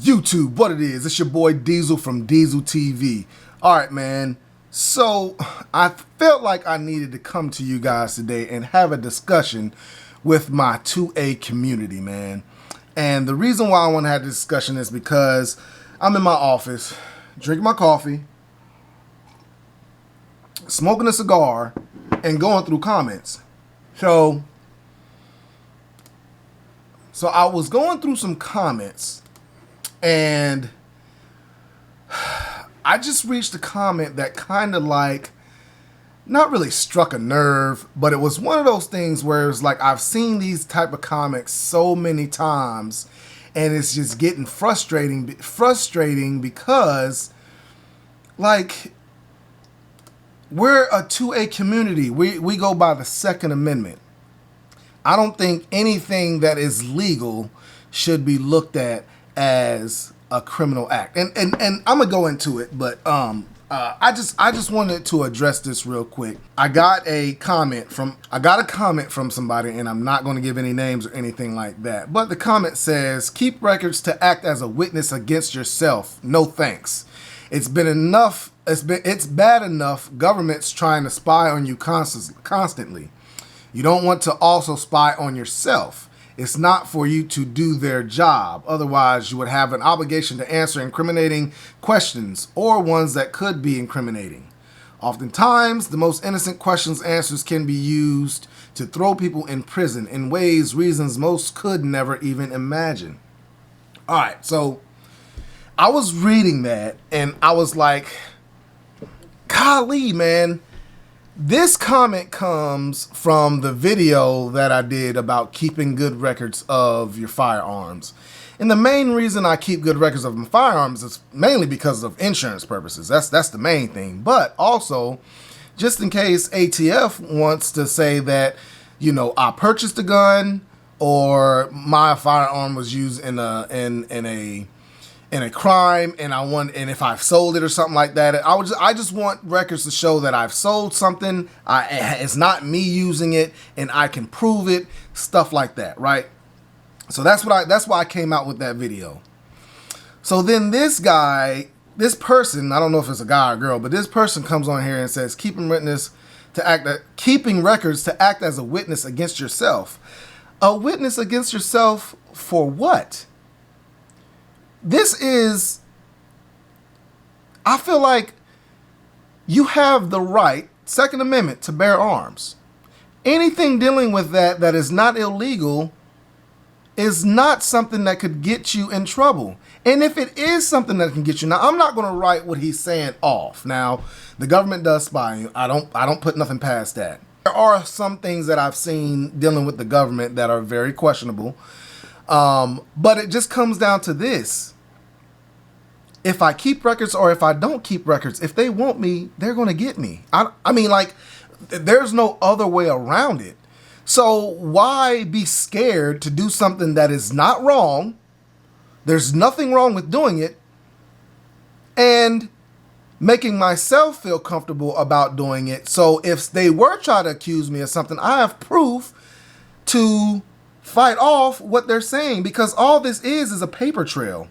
YouTube, what it is, it's your boy Diesel from Diesel TV. Alright, man, so I felt like I needed to come to you guys today and have a discussion with my 2A community, man. And the reason why I want to have this discussion is because I'm in my office, drinking my coffee, smoking a cigar, and going through comments. So I was going through some comments, and I just reached a comment that kind of like, not really struck a nerve, but it was one of those things where it's like, I've seen these type of comics so many times, and it's just getting frustrating because, like, we're a 2A community. We go by the Second Amendment. I don't think anything that is legal should be looked at as a criminal act. And I'm gonna go into it, but I just wanted to address this real quick. I got a comment from somebody, and I'm not going to give any names or anything like that. But the comment says, "Keep records to act as a witness against yourself. No thanks. It's been enough. It's bad enough government's trying to spy on you constantly. You don't want to also spy on yourself. It's not for you to do their job. Otherwise, you would have an obligation to answer incriminating questions or ones that could be incriminating. Oftentimes, the most innocent questions answers can be used to throw people in prison in reasons most could never even imagine." All right, so I was reading that, and I was like, golly, man. This comment comes from the video that I did about keeping good records of your firearms. And the main reason I keep good records of my firearms is mainly because of insurance purposes. That's the main thing. But also, just in case ATF wants to say that, you know, I purchased a gun or my firearm was used in a crime, and if I've sold it or something like that, I just want records to show that I've sold something. It's not me using it, and I can prove it. Stuff like that, right? So that's why I came out with that video. So then this person, I don't know if it's a guy or girl, but this person comes on here and says, keeping records to act as a witness against yourself. A witness against yourself for what? This is, I feel like you have the right, Second Amendment, to bear arms. Anything dealing with that is not illegal is not something that could get you in trouble. And if it is something that can get you, now I'm not going to write what he's saying off. Now, the government does spy you. I don't put nothing past that. There are some things that I've seen dealing with the government that are very questionable. But it just comes down to this. If I keep records or if I don't keep records, if they want me, they're going to get me. I mean, like, there's no other way around it. So why be scared to do something that is not wrong? There's nothing wrong with doing it. And making myself feel comfortable about doing it. So if they were trying to accuse me of something, I have proof to fight off what they're saying, because all this is a paper trail.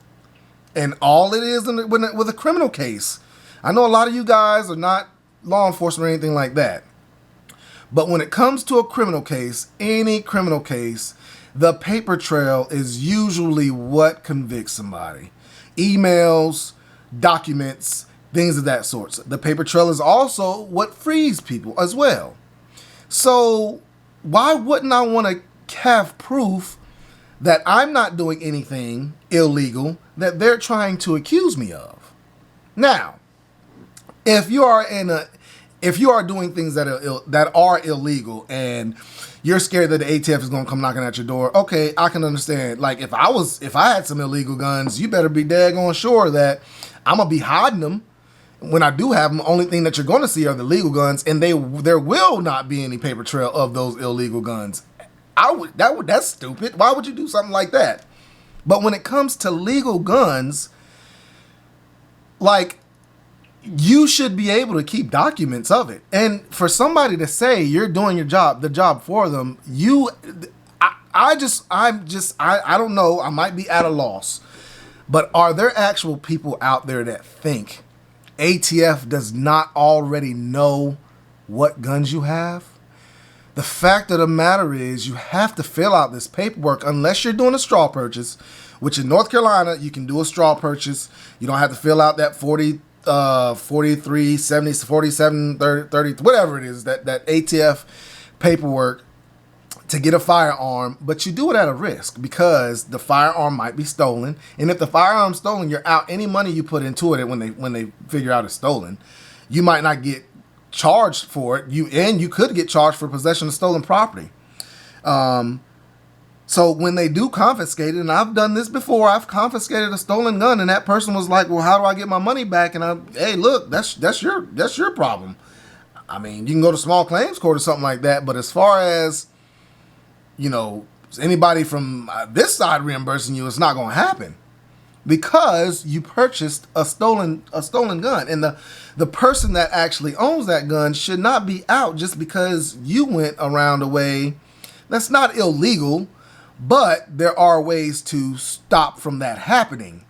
And all it is with a criminal case. I know a lot of you guys are not law enforcement or anything like that. But when it comes to a criminal case, any criminal case, the paper trail is usually what convicts somebody. Emails, documents, things of that sort. The paper trail is also what frees people as well. So why wouldn't I want to have proof that I'm not doing anything illegal that they're trying to accuse me of? Now, if you are doing things that are illegal and you're scared that the ATF is going to come knocking at your door, okay, I can understand. Like, if I had some illegal guns, you better be daggone sure that I'm gonna be hiding them. When I do have them, the only thing that you're going to see are the legal guns, and there will not be any paper trail of those illegal guns. That's stupid. Why would you do something like that? But when it comes to legal guns, like, you should be able to keep documents of it. And for somebody to say you're doing the job for them, I don't know. I might be at a loss. But are there actual people out there that think ATF does not already know what guns you have? The fact of the matter is you have to fill out this paperwork unless you're doing a straw purchase, which in North Carolina, you can do a straw purchase. You don't have to fill out that 43, 70, 47, 30, whatever it is, that ATF paperwork to get a firearm, but you do it at a risk because the firearm might be stolen. And if the firearm's stolen, you're out any money you put into it when they figure out it's stolen. You might not get charged for it. You could get charged for possession of stolen property. So when they do confiscate it, and I've done this before, I've confiscated a stolen gun, and that person was like, "Well, how do I get my money back?" And hey, look, that's your problem. I mean, you can go to small claims court or something like that, but as far as anybody from this side reimbursing you, it's not going to happen because you purchased a stolen gun, and the person that actually owns that gun should not be out just because you went around a way that's not illegal, but there are ways to stop from that happening,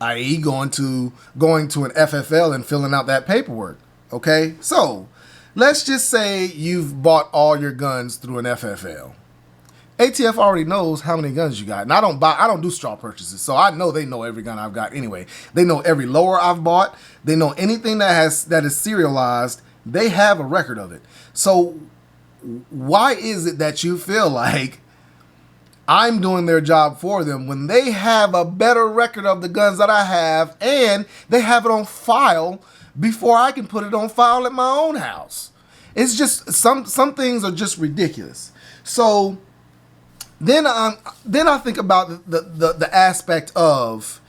i.e. going to an FFL and filling out that paperwork. Okay, so let's just say you've bought all your guns through an FFL. ATF already knows how many guns you got, and I don't do straw purchases, so I know they know every gun I've got anyway. They know every lower I've bought. They know anything that is serialized. They have a record of it. So why is it that you feel like I'm doing their job for them when they have a better record of the guns that I have, and they have it on file before I can put it on file at my own house? It's just some things are just ridiculous. So then I think about the aspect of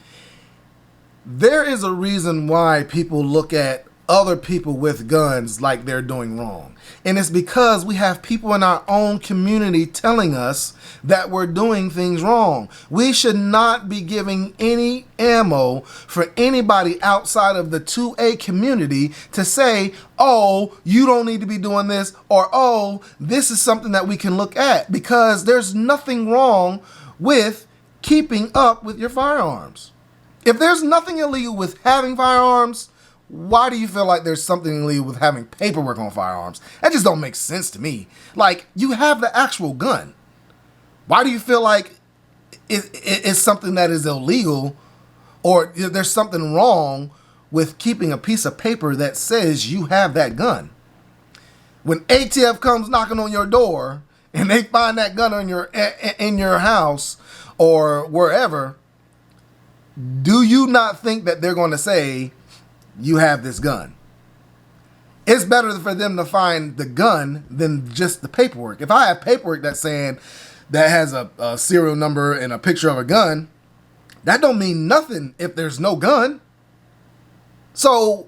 there is a reason why people look at other people with guns like they're doing wrong. And it's because we have people in our own community telling us that we're doing things wrong. We should not be giving any ammo for anybody outside of the 2A community to say, "Oh, you don't need to be doing this," or "Oh, this is something that we can look at," because there's nothing wrong with keeping up with your firearms. If there's nothing illegal with having firearms, why do you feel like there's something illegal with having paperwork on firearms? That just don't make sense to me. Like, you have the actual gun. Why do you feel like it's something that is illegal, or there's something wrong with keeping a piece of paper that says you have that gun? When ATF comes knocking on your door and they find that gun in your house or wherever, do you not think that they're going to say, "You have this gun"? It's better for them to find the gun than just the paperwork. If I have paperwork that's saying that has a serial number and a picture of a gun, that don't mean nothing if there's no gun. So,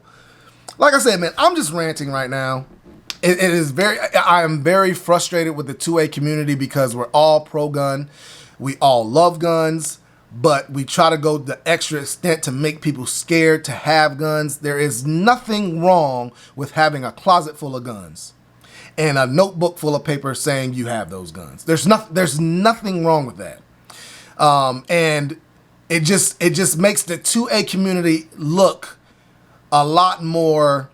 like I said, man, I'm just ranting right now. I am very frustrated with the 2A community because we're all pro-gun. We all love guns, but we try to go the extra extent to make people scared to have guns. There is nothing wrong with having a closet full of guns and a notebook full of paper saying you have those guns. There's nothing wrong with that. And it just makes the 2A community look a lot more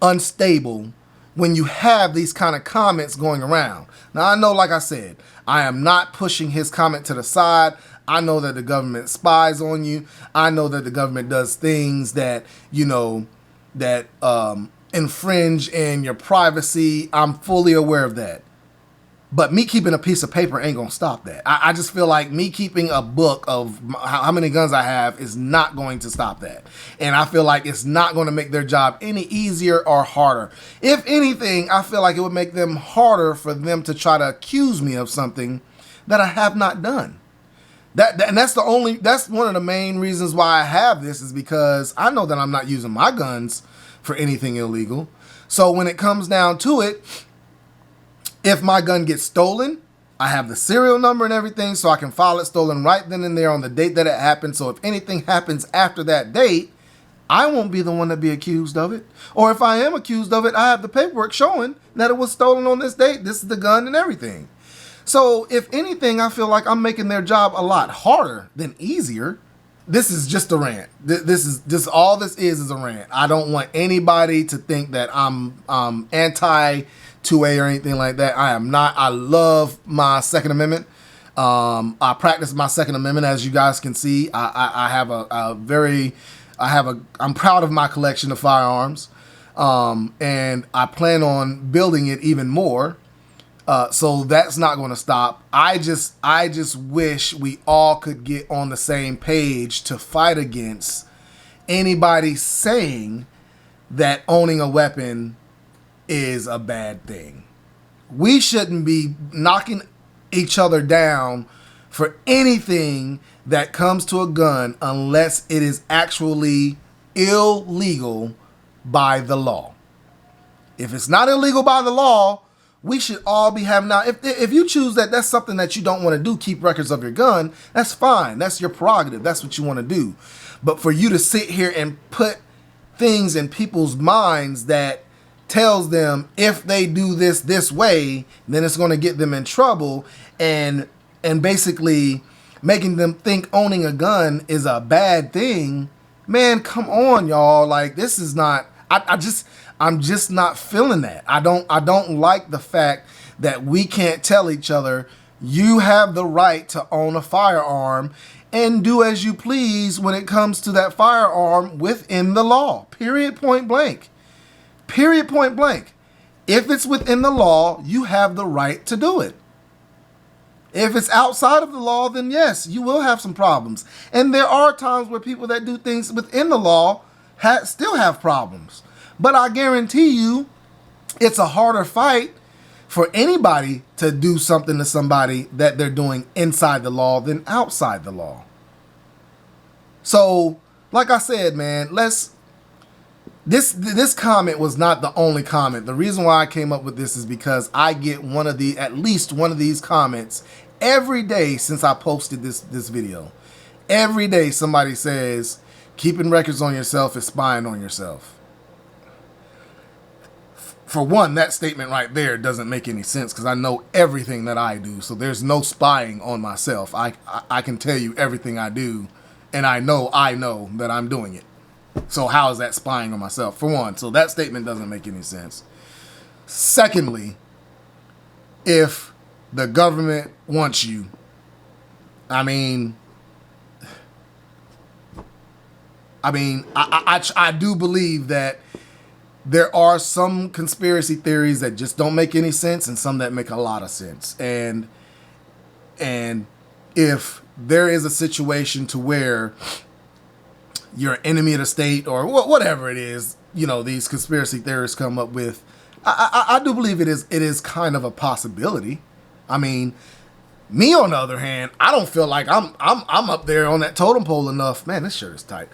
unstable when you have these kind of comments going around. Now, I know, like I said, I am not pushing his comment to the side. I know that the government spies on you. I know that the government does things that, that infringe in your privacy. I'm fully aware of that. But me keeping a piece of paper ain't gonna stop that. I just feel like me keeping a book of how many guns I have is not going to stop that. And I feel like it's not going to make their job any easier or harder. If anything, I feel like it would make them harder for them to try to accuse me of something that I have not done. And that's one of the main reasons why I have this, is because I know that I'm not using my guns for anything illegal. So when it comes down to it, if my gun gets stolen, I have the serial number and everything, so I can file it stolen right then and there on the date that it happened. So if anything happens after that date, I won't be the one to be accused of it. Or if I am accused of it, I have the paperwork showing that it was stolen on this date. This is the gun and everything. So if anything, I feel like I'm making their job a lot harder than easier. this is just a rant. This is just all this is a rant. I don't want anybody to think that I'm anti 2A or anything like that. I am not. I love my Second Amendment. I practice my Second Amendment, as you guys can see. I'm proud of my collection of firearms, and I plan on building it even more. So that's not going to stop. I just wish we all could get on the same page to fight against anybody saying that owning a weapon is a bad thing. We shouldn't be knocking each other down for anything that comes to a gun unless it is actually illegal by the law. If it's not illegal by the law, we should all be having. Now, if you choose that's something that you don't want to do, keep records of your gun, that's fine. That's your prerogative. That's what you want to do. But for you to sit here and put things in people's minds that tells them if they do this way, then it's going to get them in trouble, and basically making them think owning a gun is a bad thing, man, come on, y'all. Like, this is not. I'm just not feeling that. I don't like the fact that we can't tell each other, you have the right to own a firearm and do as you please when it comes to that firearm within the law. Period, point blank. Period, point blank. If it's within the law, you have the right to do it. If it's outside of the law, then yes, you will have some problems. And there are times where people that do things within the law still have problems. But I guarantee you, it's a harder fight for anybody to do something to somebody that they're doing inside the law than outside the law. So, like I said, man, this comment was not the only comment. The reason why I came up with this is because I get at least one of these comments every day since I posted this video. Every day somebody says, keeping records on yourself is spying on yourself. For one, that statement right there doesn't make any sense because I know everything that I do. So there's no spying on myself. I can tell you everything I do, and I know that I'm doing it. So how is that spying on myself? For one, so that statement doesn't make any sense. Secondly, if the government wants you, I do believe that there are some conspiracy theories that just don't make any sense and some that make a lot of sense. And if there is a situation to where you're an enemy of the state or whatever it is, these conspiracy theorists come up with, I do believe it is kind of a possibility. I mean, me on the other hand, I don't feel like I'm up there on that totem pole enough. Man, this shirt is tight.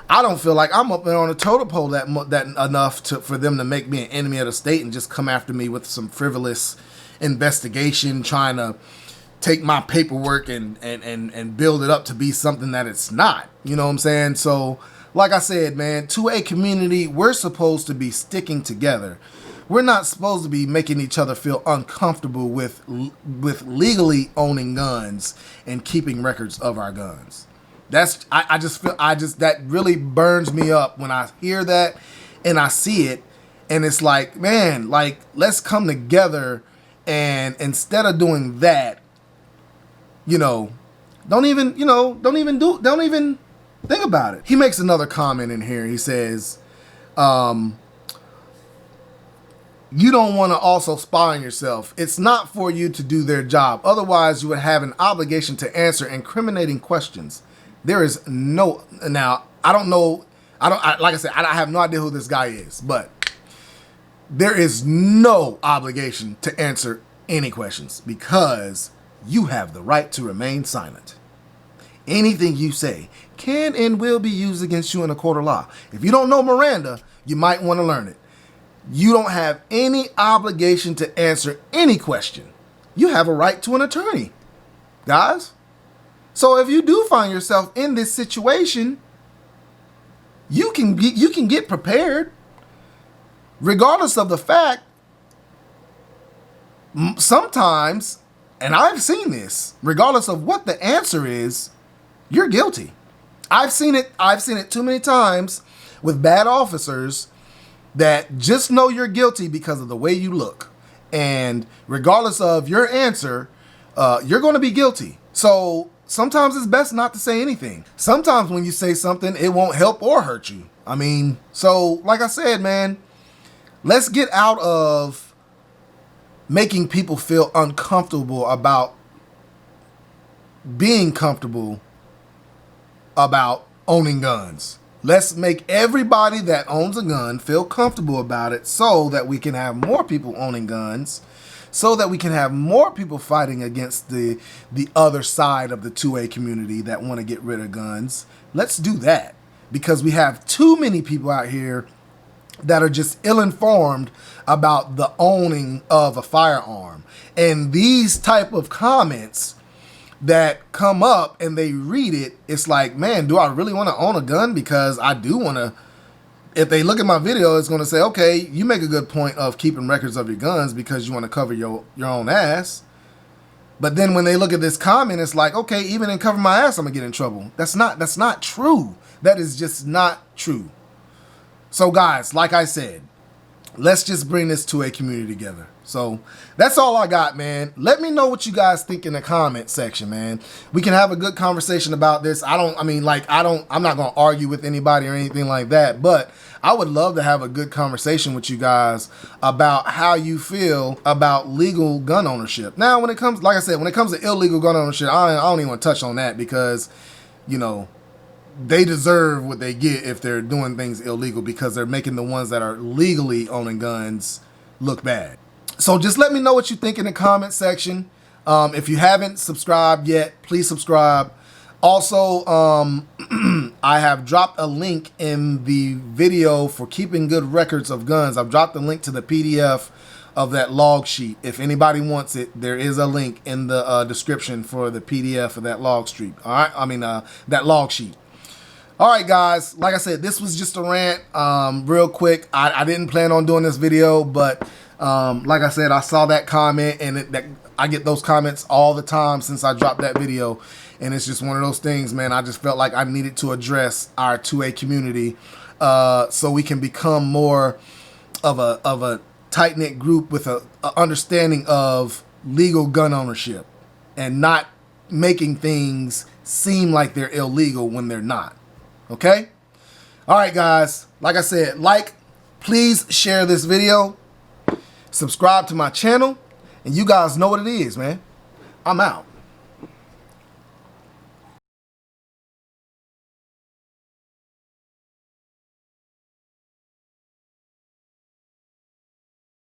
I don't feel like I'm up there on a totem pole that enough for them to make me an enemy of the state and just come after me with some frivolous investigation, trying to take my paperwork and build it up to be something that it's not. You know what I'm saying? So, like I said, man, to a community, we're supposed to be sticking together. We're not supposed to be making each other feel uncomfortable with legally owning guns and keeping records of our guns. I just feel that really burns me up when I hear that and I see it, and it's like, man, like, let's come together, and instead of doing that, don't even think about it. He makes another comment in here. He says, you don't want to also spy on yourself. It's not for you to do their job. Otherwise, you would have an obligation to answer incriminating questions. There is no, now, I don't know, like I said, I have no idea who this guy is, but there is no obligation to answer any questions because you have the right to remain silent. Anything you say can and will be used against you in a court of law. If you don't know Miranda, you might want to learn it. You don't have any obligation to answer any question. You have a right to an attorney, guys. So if you do find yourself in this situation, you can get prepared, regardless of the fact. Sometimes, and I've seen this, regardless of what the answer is, you're guilty. I've seen it too many times with bad officers that just know you're guilty because of the way you look. And regardless of your answer, you're going to be guilty. So sometimes it's best not to say anything. Sometimes when you say something, it won't help or hurt you. I mean, so like I said, man, let's get out of making people feel uncomfortable about being comfortable about owning guns. Let's make everybody that owns a gun feel comfortable about it so that we can have more people owning guns, so that we can have more people fighting against the other side of the 2A community that want to get rid of guns. Let's do that, because we have too many people out here that are just ill-informed about the owning of a firearm. And these type of comments that come up and they read it, it's like, man, do I really want to own a gun? Because I do want to. If they look at my video, it's going to say, okay, you make a good point of keeping records of your guns because you want to cover your own ass. But then when they look at this comment, it's like, okay, even in covering my ass, I'm gonna get in trouble. That's not true. That is just not true. So guys, like I said, let's just bring this to a community together. So that's all I got, man. Let me know what you guys think in the comment section, man. We can have a good conversation about this. I'm not gonna argue with anybody or anything like that, but I would love to have a good conversation with you guys about how you feel about legal gun ownership. Now, when it comes, like I said, when it comes to illegal gun ownership, I don't even want to touch on that, because, you know, they deserve what they get if they're doing things illegal, because they're making the ones that are legally owning guns look bad. So just let me know what you think in the comment section. If you haven't subscribed yet, please subscribe. Also, I have dropped a link in the video for keeping good records of guns. I've dropped a link to the PDF of that log sheet. If anybody wants it, there is a link in the description for the PDF of that log sheet. All right, that log sheet. All right, guys. Like I said, this was just a rant, real quick. I didn't plan on doing this video, but like I said, I saw that comment, and I get those comments all the time since I dropped that video, and it's just one of those things, man. I just felt like I needed to address our 2A community, so we can become more of a tight-knit group with a understanding of legal gun ownership, and not making things seem like they're illegal when they're not. Okay? All right, guys. Like I said, please share this video. Subscribe to my channel. And you guys know what it is, man. I'm out.